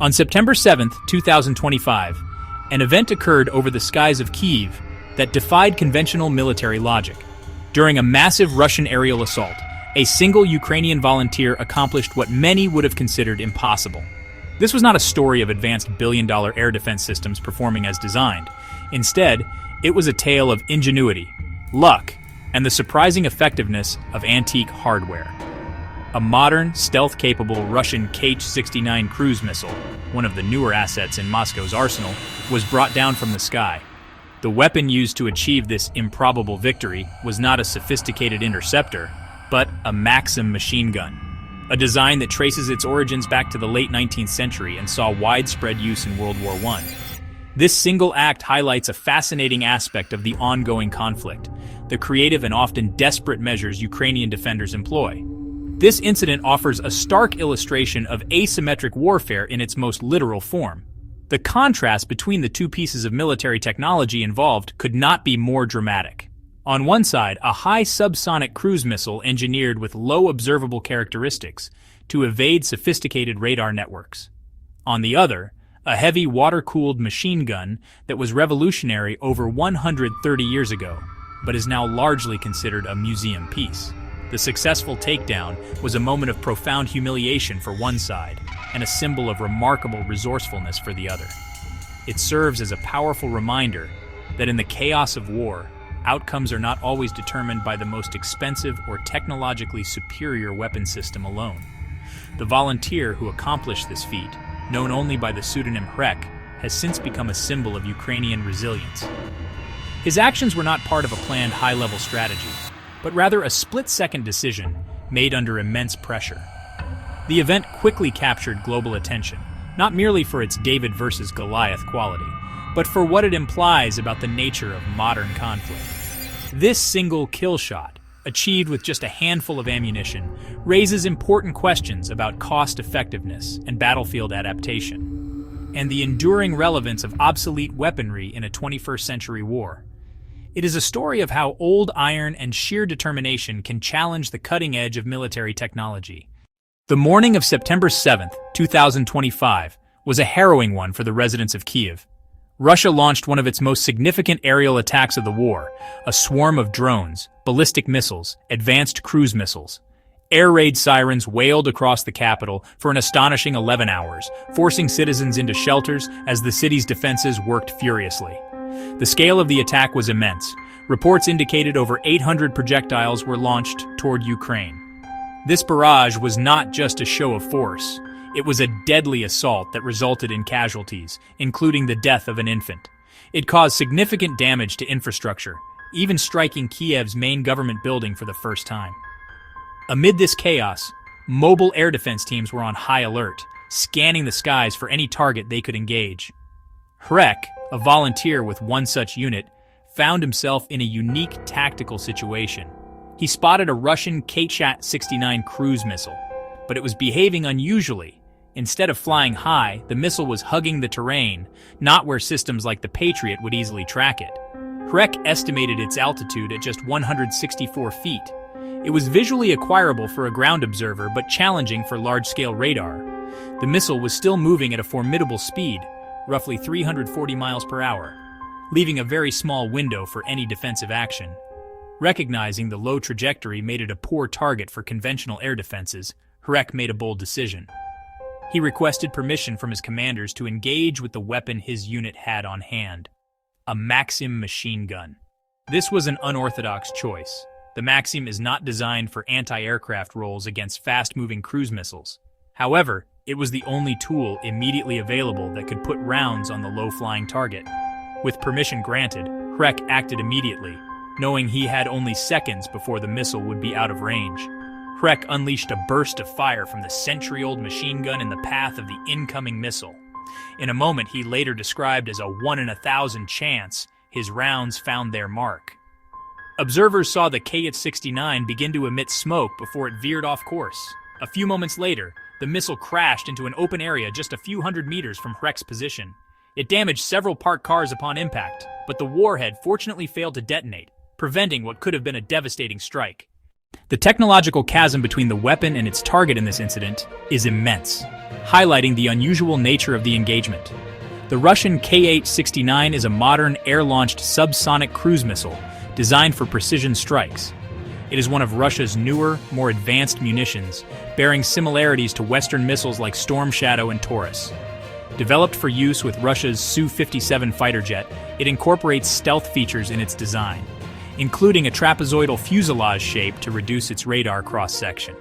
On September 7th, 2025, an event occurred over the skies of Kyiv that defied conventional military logic. During a massive Russian aerial assault, a single Ukrainian volunteer accomplished what many would have considered impossible. This was not a story of advanced billion-dollar air defense systems performing as designed. Instead, it was a tale of ingenuity, luck, and the surprising effectiveness of antique hardware. A modern, stealth-capable Russian Kh-69 cruise missile, one of the newer assets in Moscow's arsenal, was brought down from the sky. The weapon used to achieve this improbable victory was not a sophisticated interceptor, but a Maxim machine gun, a design that traces its origins back to the late 19th century and saw widespread use in World War I. This single act highlights a fascinating aspect of the ongoing conflict, the creative and often desperate measures Ukrainian defenders employ. This incident offers a stark illustration of asymmetric warfare in its most literal form. The contrast between the two pieces of military technology involved could not be more dramatic. On one side, a high subsonic cruise missile engineered with low observable characteristics to evade sophisticated radar networks. On the other, a heavy water-cooled machine gun that was revolutionary over 130 years ago, but is now largely considered a museum piece. The successful takedown was a moment of profound humiliation for one side and a symbol of remarkable resourcefulness for the other. It serves as a powerful reminder that in the chaos of war, outcomes are not always determined by the most expensive or technologically superior weapon system alone. The volunteer who accomplished this feat, known only by the pseudonym Hrek, has since become a symbol of Ukrainian resilience. His actions were not part of a planned high-level strategy, but rather a split-second decision made under immense pressure. The event quickly captured global attention, not merely for its David versus Goliath quality, but for what it implies about the nature of modern conflict. This single kill shot, achieved with just a handful of ammunition, raises important questions about cost-effectiveness and battlefield adaptation, and the enduring relevance of obsolete weaponry in a 21st century war. It is a story of how old iron and sheer determination can challenge the cutting edge of military technology. The morning of September 7th, 2025, was a harrowing one for the residents of Kyiv. Russia launched one of its most significant aerial attacks of the war, a swarm of drones, ballistic missiles, advanced cruise missiles. Air raid sirens wailed across the capital for an astonishing 11 hours, forcing citizens into shelters as the city's defenses worked furiously. The scale of the attack was immense. Reports indicated over 800 projectiles were launched toward Ukraine. This barrage was not just a show of force. It was a deadly assault that resulted in casualties, including the death of an infant. It caused significant damage to infrastructure, even striking Kyiv's main government building for the first time. Amid this chaos, mobile air defense teams were on high alert, scanning the skies for any target they could engage. Hrek, a volunteer with one such unit, found himself in a unique tactical situation. He spotted a Russian Kh-69 cruise missile, but it was behaving unusually. Instead of flying high, the missile was hugging the terrain, not where systems like the Patriot would easily track it. Hrek estimated its altitude at just 164 feet. It was visually acquirable for a ground observer, but challenging for large-scale radar. The missile was still moving at a formidable speed, roughly 340 miles per hour, leaving a very small window for any defensive action. Recognizing the low trajectory made it a poor target for conventional air defenses, Hrek made a bold decision. He requested permission from his commanders to engage with the weapon his unit had on hand, a Maxim machine gun. This was an unorthodox choice. The Maxim is not designed for anti-aircraft roles against fast-moving cruise missiles. However, it was the only tool immediately available that could put rounds on the low-flying target. With permission granted, Hrek acted immediately, knowing he had only seconds before the missile would be out of range. Hrek unleashed a burst of fire from the century-old machine gun in the path of the incoming missile. In a moment he later described as a 1 in 1,000 chance, his rounds found their mark. Observers saw the Kh-69 begin to emit smoke before it veered off course. A few moments later, the missile crashed into an open area just a few hundred meters from Hrek's position. It damaged several parked cars upon impact, but the warhead fortunately failed to detonate, preventing what could have been a devastating strike. The technological chasm between the weapon and its target in this incident is immense, highlighting the unusual nature of the engagement. The Russian Kh-69 is a modern air-launched subsonic cruise missile designed for precision strikes. It is one of Russia's newer, more advanced munitions, bearing similarities to Western missiles like Storm Shadow and Taurus. Developed for use with Russia's Su-57 fighter jet, it incorporates stealth features in its design, including a trapezoidal fuselage shape to reduce its radar cross-section.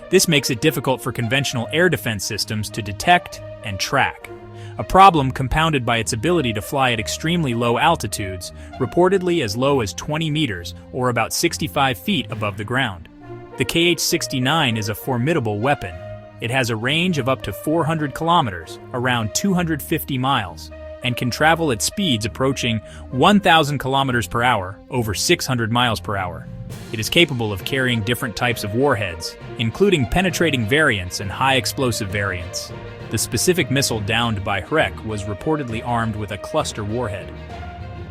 This makes it difficult for conventional air defense systems to detect and track, a problem compounded by its ability to fly at extremely low altitudes, reportedly as low as 20 meters or about 65 feet above the ground. The Kh-69 is a formidable weapon. It has a range of up to 400 kilometers, around 250 miles, and can travel at speeds approaching 1,000 kilometers per hour, over 600 miles per hour. It is capable of carrying different types of warheads, including penetrating variants and high-explosive variants. The specific missile downed by Hrek was reportedly armed with a cluster warhead.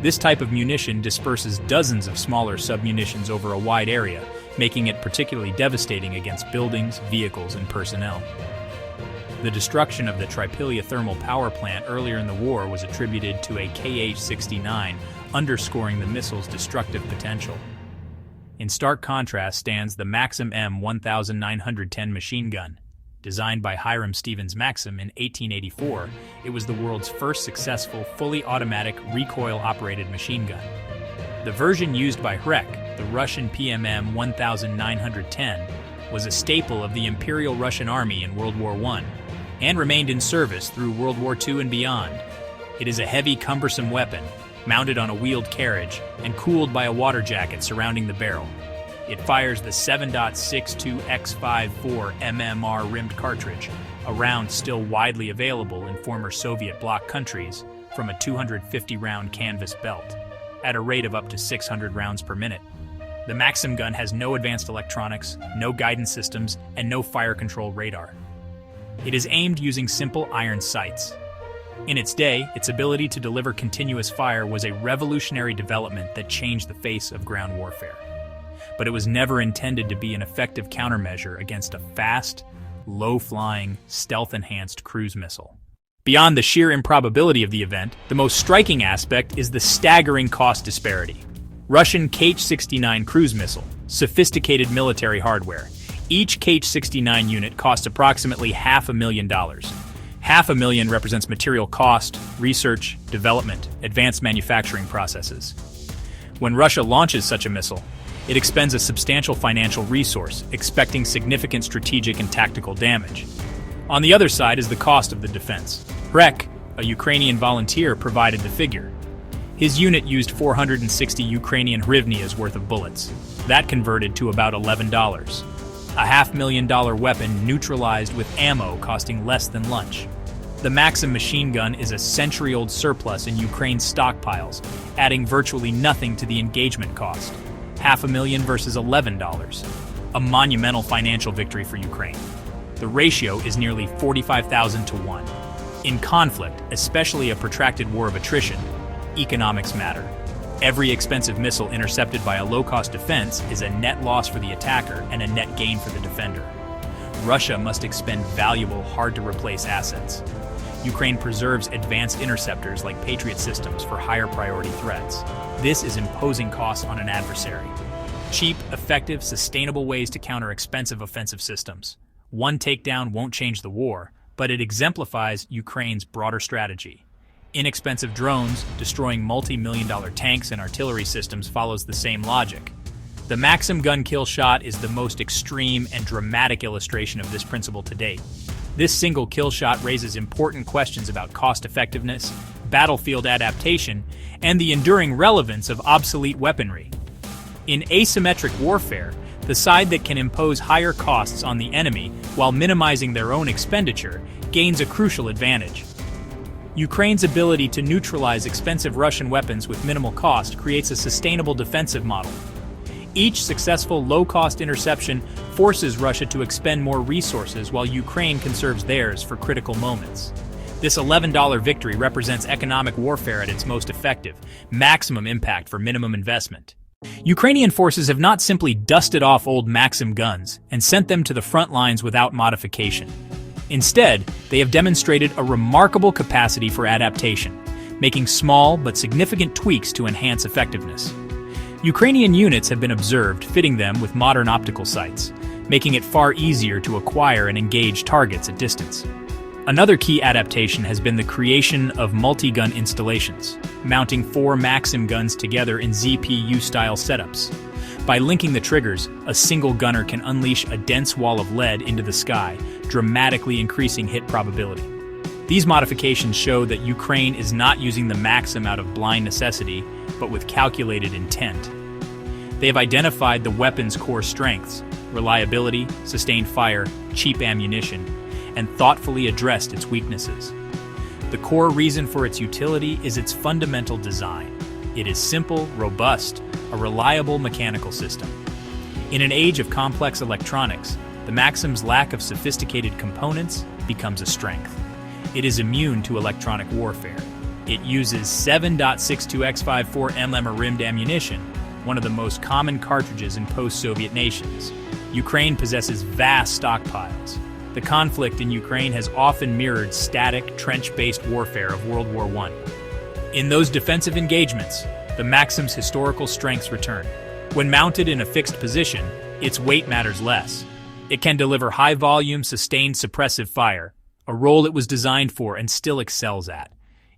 This type of munition disperses dozens of smaller submunitions over a wide area, making it particularly devastating against buildings, vehicles, and personnel. The destruction of the Trypillia thermal power plant earlier in the war was attributed to a Kh-69, underscoring the missile's destructive potential. In stark contrast stands the Maxim M1910 machine gun. Designed by Hiram Stevens Maxim in 1884, it was the world's first successful, fully automatic, recoil-operated machine gun. The version used by Hrek, the Russian PMM 1910, was a staple of the Imperial Russian Army in World War I, and remained in service through World War II and beyond. It is a heavy, cumbersome weapon, mounted on a wheeled carriage, and cooled by a water jacket surrounding the barrel. It fires the 7.62x54 MMR rimmed cartridge, a round still widely available in former Soviet bloc countries, from a 250-round canvas belt, at a rate of up to 600 rounds per minute. The Maxim gun has no advanced electronics, no guidance systems, and no fire control radar. It is aimed using simple iron sights. In its day, its ability to deliver continuous fire was a revolutionary development that changed the face of ground warfare. But it was never intended to be an effective countermeasure against a fast, low-flying, stealth-enhanced cruise missile. Beyond the sheer improbability of the event, the most striking aspect is the staggering cost disparity. Russian Kh-69 cruise missile, sophisticated military hardware. Each Kh-69 unit costs approximately $500,000. $500,000 represents material cost, research, development, advanced manufacturing processes. When Russia launches such a missile, it expends a substantial financial resource, expecting significant strategic and tactical damage. On the other side is the cost of the defense. Hrek, a Ukrainian volunteer, provided the figure. His unit used 460 Ukrainian hryvnias worth of bullets. That converted to about $11. A $500,000 weapon neutralized with ammo costing less than lunch. The Maxim machine gun is a century-old surplus in Ukraine's stockpiles, adding virtually nothing to the engagement cost. $500,000 versus $11. A monumental financial victory for Ukraine. The ratio is nearly 45,000 to 1. In conflict, especially a protracted war of attrition, economics matter. Every expensive missile intercepted by a low-cost defense is a net loss for the attacker and a net gain for the defender. Russia must expend valuable, hard-to-replace assets. Ukraine preserves advanced interceptors like Patriot systems for higher priority threats. This is imposing costs on an adversary. Cheap, effective, sustainable ways to counter expensive offensive systems. One takedown won't change the war, but it exemplifies Ukraine's broader strategy. Inexpensive drones destroying multi-million-dollar tanks and artillery systems follows the same logic. The Maxim gun kill shot is the most extreme and dramatic illustration of this principle to date. This single kill shot raises important questions about cost-effectiveness, battlefield adaptation, and the enduring relevance of obsolete weaponry. In asymmetric warfare, the side that can impose higher costs on the enemy while minimizing their own expenditure gains a crucial advantage. Ukraine's ability to neutralize expensive Russian weapons with minimal cost creates a sustainable defensive model. Each successful low-cost interception forces Russia to expend more resources while Ukraine conserves theirs for critical moments. This $11 victory represents economic warfare at its most effective, maximum impact for minimum investment. Ukrainian forces have not simply dusted off old Maxim guns and sent them to the front lines without modification. Instead, they have demonstrated a remarkable capacity for adaptation, making small but significant tweaks to enhance effectiveness. Ukrainian units have been observed fitting them with modern optical sights, making it far easier to acquire and engage targets at distance. Another key adaptation has been the creation of multi-gun installations, mounting 4 Maxim guns together in ZPU-style setups. By linking the triggers, a single gunner can unleash a dense wall of lead into the sky, dramatically increasing hit probability. These modifications show that Ukraine is not using the Maxim out of blind necessity, but with calculated intent. They have identified the weapon's core strengths: reliability, sustained fire, cheap ammunition, and thoughtfully addressed its weaknesses. The core reason for its utility is its fundamental design. It is simple, robust, a reliable mechanical system. In an age of complex electronics, the Maxim's lack of sophisticated components becomes a strength. It is immune to electronic warfare. It uses 7.62x54 mm rimmed ammunition, one of the most common cartridges in post-Soviet nations. Ukraine possesses vast stockpiles. The conflict in Ukraine has often mirrored static, trench-based warfare of World War I. In those defensive engagements, the Maxim's historical strengths return. When mounted in a fixed position, its weight matters less. It can deliver high-volume, sustained suppressive fire, a role it was designed for and still excels at.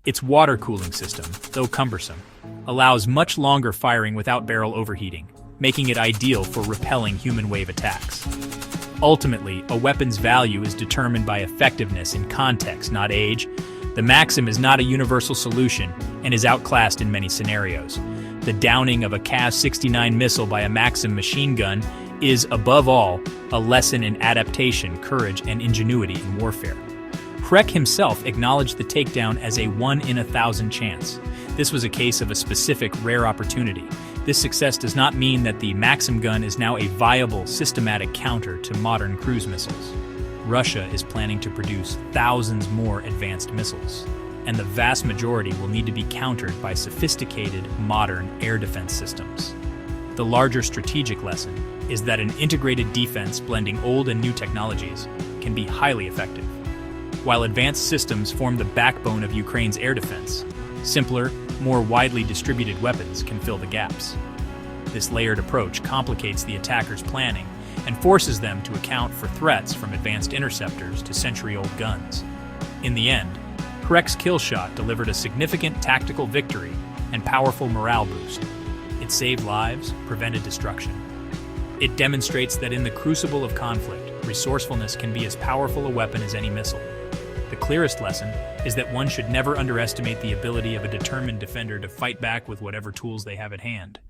Its water cooling system, though cumbersome, allows much longer firing without barrel overheating, making it ideal for repelling human wave attacks. Ultimately, a weapon's value is determined by effectiveness in context, not age. The Maxim is not a universal solution and is outclassed in many scenarios. The downing of a Kyiv-69 missile by a Maxim machine gun is, above all, a lesson in adaptation, courage, and ingenuity in warfare. Hrek himself acknowledged the takedown as a 1 in 1,000 chance. This was a case of a specific, rare opportunity. This success does not mean that the Maxim gun is now a viable, systematic counter to modern cruise missiles. Russia is planning to produce thousands more advanced missiles, and the vast majority will need to be countered by sophisticated, modern air defense systems. The larger strategic lesson is that an integrated defense blending old and new technologies can be highly effective. While advanced systems form the backbone of Ukraine's air defense, simpler, more widely distributed weapons can fill the gaps. This layered approach complicates the attacker's planning and forces them to account for threats from advanced interceptors to century-old guns. In the end, Hrek's kill shot delivered a significant tactical victory and powerful morale boost. It saved lives, prevented destruction. It demonstrates that in the crucible of conflict, resourcefulness can be as powerful a weapon as any missile. The clearest lesson is that one should never underestimate the ability of a determined defender to fight back with whatever tools they have at hand.